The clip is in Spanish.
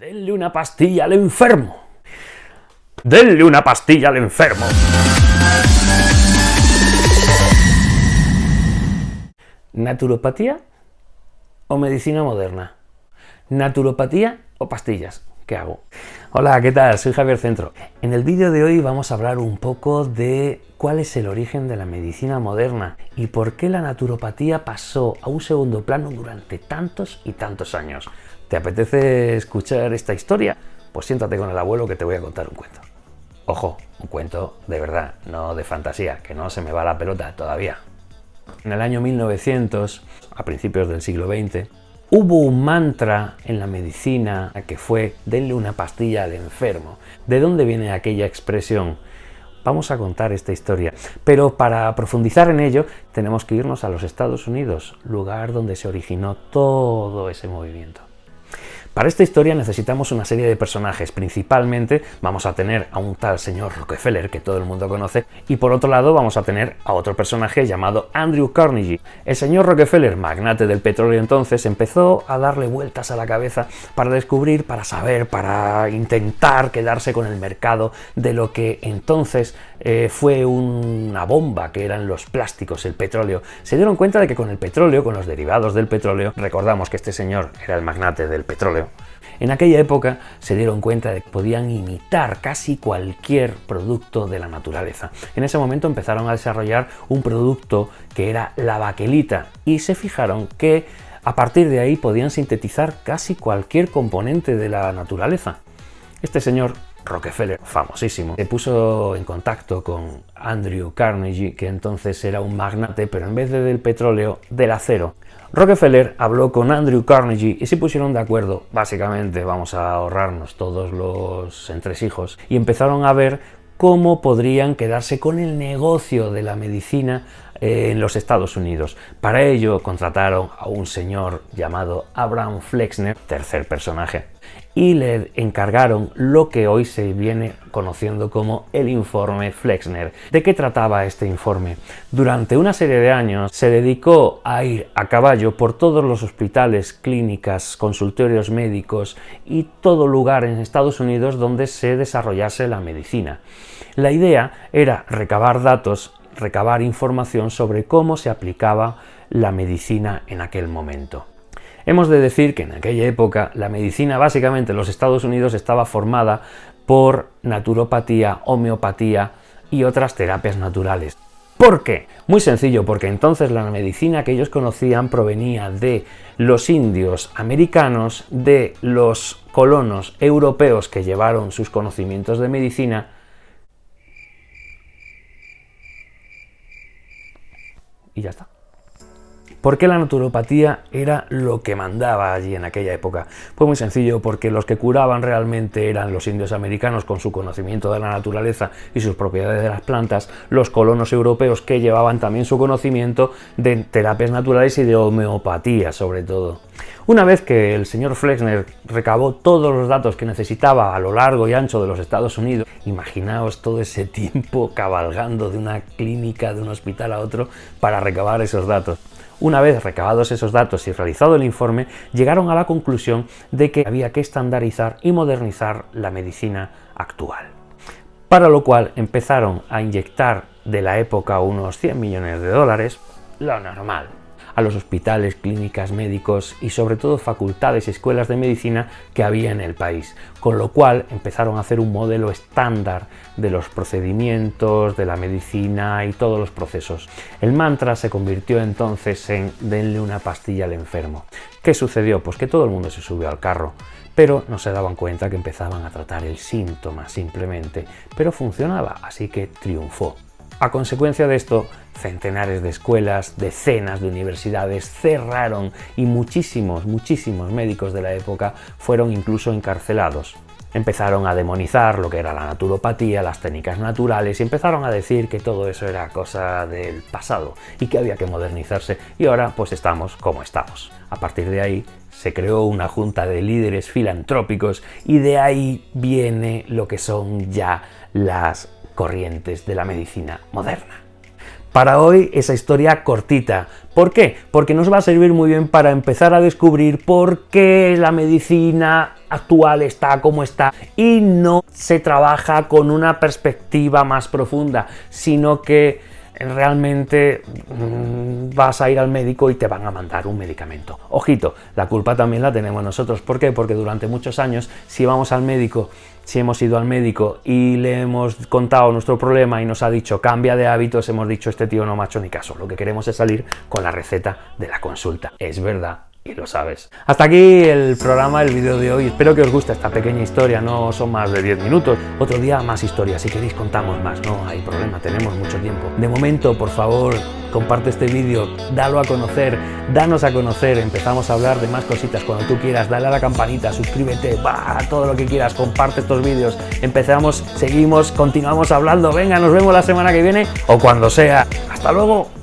Denle una pastilla al enfermo. Denle una pastilla al enfermo. ¿Naturopatía o medicina moderna? ¿Naturopatía o pastillas? ¿Qué hago? Hola, ¿qué tal? Soy Javier Centro. En el vídeo de hoy vamos a hablar un poco de cuál es el origen de la medicina moderna y por qué la naturopatía pasó a un segundo plano durante tantos y tantos años. ¿Te apetece escuchar esta historia? Pues siéntate con el abuelo que te voy a contar un cuento. Ojo, un cuento de verdad, no de fantasía, que no se me va la pelota todavía. En el año 1900, a principios del siglo XX, hubo un mantra en la medicina que fue denle una pastilla al enfermo. ¿De dónde viene aquella expresión? Vamos a contar esta historia, pero para profundizar en ello tenemos que irnos a los Estados Unidos, lugar donde se originó todo ese movimiento. Para esta historia necesitamos una serie de personajes. Principalmente vamos a tener a un tal señor Rockefeller, que todo el mundo conoce, y por otro lado vamos a tener a otro personaje llamado Andrew Carnegie. El señor Rockefeller, magnate del petróleo entonces, empezó a darle vueltas a la cabeza para descubrir, para saber, para intentar quedarse con el mercado de lo que entonces fue una bomba, que eran los plásticos, el petróleo. Se dieron cuenta de que con el petróleo, con los derivados del petróleo, recordamos que este señor era el magnate del petróleo, en aquella época se dieron cuenta de que podían imitar casi cualquier producto de la naturaleza. En ese momento empezaron a desarrollar un producto que era la baquelita y se fijaron que a partir de ahí podían sintetizar casi cualquier componente de la naturaleza. Este señor Rockefeller, famosísimo, se puso en contacto con Andrew Carnegie, que entonces era un magnate, pero en vez del petróleo, del acero. Rockefeller habló con Andrew Carnegie y se pusieron de acuerdo. Básicamente vamos a ahorrarnos todos los entresijos y empezaron a ver cómo podrían quedarse con el negocio de la medicina en los Estados Unidos. Para ello contrataron a un señor llamado Abraham Flexner, tercer personaje, y le encargaron lo que hoy se viene conociendo como el informe Flexner. ¿De qué trataba este informe? Durante una serie de años se dedicó a ir a caballo por todos los hospitales, clínicas, consultorios médicos y todo lugar en Estados Unidos donde se desarrollase la medicina. La idea era recabar datos, recabar información sobre cómo se aplicaba la medicina en aquel momento. Hemos de decir que en aquella época la medicina básicamente en los Estados Unidos estaba formada por naturopatía, homeopatía y otras terapias naturales. ¿Por qué? Muy sencillo, porque entonces la medicina que ellos conocían provenía de los indios americanos, de los colonos europeos que llevaron sus conocimientos de medicina, y ya está. ¿Por qué la naturopatía era lo que mandaba allí en aquella época? Pues muy sencillo, porque los que curaban realmente eran los indios americanos con su conocimiento de la naturaleza y sus propiedades de las plantas, los colonos europeos que llevaban también su conocimiento de terapias naturales y de homeopatía sobre todo. Una vez que el señor Flexner recabó todos los datos que necesitaba a lo largo y ancho de los Estados Unidos, imaginaos todo ese tiempo cabalgando de una clínica, de un hospital a otro para recabar esos datos. Una vez recabados esos datos y realizado el informe, llegaron a la conclusión de que había que estandarizar y modernizar la medicina actual. Para lo cual empezaron a inyectar de la época unos 100 millones de dólares, lo normal, a los hospitales, clínicas, médicos y sobre todo facultades y escuelas de medicina que había en el país, con lo cual empezaron a hacer un modelo estándar de los procedimientos, de la medicina y todos los procesos. El mantra se convirtió entonces en denle una pastilla al enfermo. ¿Qué sucedió? Pues que todo el mundo se subió al carro, pero no se daban cuenta que empezaban a tratar el síntoma simplemente, pero funcionaba, así que triunfó. A consecuencia de esto, centenares de escuelas, decenas de universidades cerraron y muchísimos médicos de la época fueron incluso encarcelados. Empezaron a demonizar lo que era la naturopatía, las técnicas naturales y empezaron a decir que todo eso era cosa del pasado y que había que modernizarse y ahora pues estamos como estamos. A partir de ahí se creó una junta de líderes filantrópicos y de ahí viene lo que son ya las corrientes de la medicina moderna. Para hoy esa historia cortita. ¿Por qué? Porque nos va a servir muy bien para empezar a descubrir por qué la medicina actual está como está y no se trabaja con una perspectiva más profunda, sino que realmente vas a ir al médico y te van a mandar un medicamento. Ojito, la culpa también la tenemos nosotros. ¿Por qué? Porque durante muchos años, si hemos ido al médico y le hemos contado nuestro problema y nos ha dicho cambia de hábitos, hemos dicho este tío no me ha hecho ni caso. Lo que queremos es salir con la receta de la consulta. Es verdad. Y lo sabes. Hasta aquí el programa, el vídeo de hoy. Espero que os guste esta pequeña historia, no son más de 10 minutos. Otro día más historias, si queréis contamos más, no hay problema, tenemos mucho tiempo. De momento, por favor, comparte este vídeo, dalo a conocer, danos a conocer, empezamos a hablar de más cositas cuando tú quieras, dale a la campanita, suscríbete, todo lo que quieras, comparte estos vídeos, empezamos, seguimos, continuamos hablando, venga, nos vemos la semana que viene o cuando sea. ¡Hasta luego!